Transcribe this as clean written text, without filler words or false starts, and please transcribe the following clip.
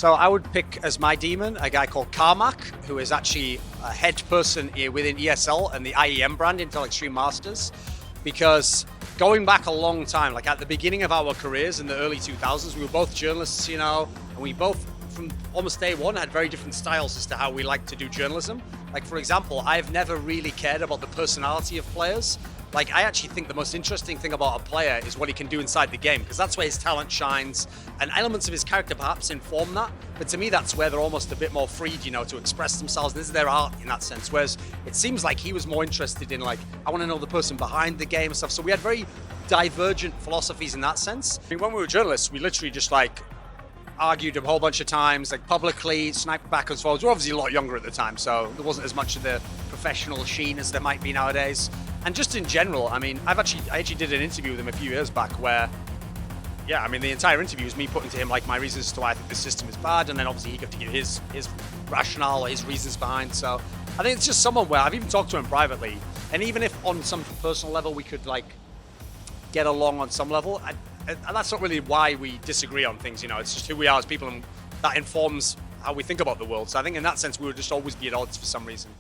So I would pick as my demon a guy called Carmack, who is actually a head person within ESL and the IEM brand, Intel Extreme Masters, because going back a long time, like at the beginning of our careers in the early 2000s, we were both journalists, you know, and we both, from almost day one, had very different styles as to how we like to do journalism. Like, for example, I've never really cared about the personality of players. Like, I actually think the most interesting thing about a player is what he can do inside the game, because that's where his talent shines, and elements of his character perhaps inform that. But to me, that's where they're almost a bit more freed, you know, to express themselves. This is their art in that sense. Whereas it seems like he was more interested in, like, I want to know the person behind the game and stuff. So we had very divergent philosophies in that sense. I mean, when we were journalists, we literally just like argued a whole bunch of times, like publicly, sniped back and forth. We were obviously a lot younger at the time, so there wasn't as much of the professional sheen as there might be nowadays. And just in general, I mean, I actually did an interview with him a few years back where, yeah, I mean, the entire interview was me putting to him like my reasons as to why I think the system is bad, and then obviously he got to give his rationale or his reasons behind. So I think it's just someone where I've even talked to him privately, and even if on some personal level we could like get along on some level, and that's not really why we disagree on things, you know, it's just who we are as people, and that informs how we think about the world. So I think in that sense we would just always be at odds for some reason.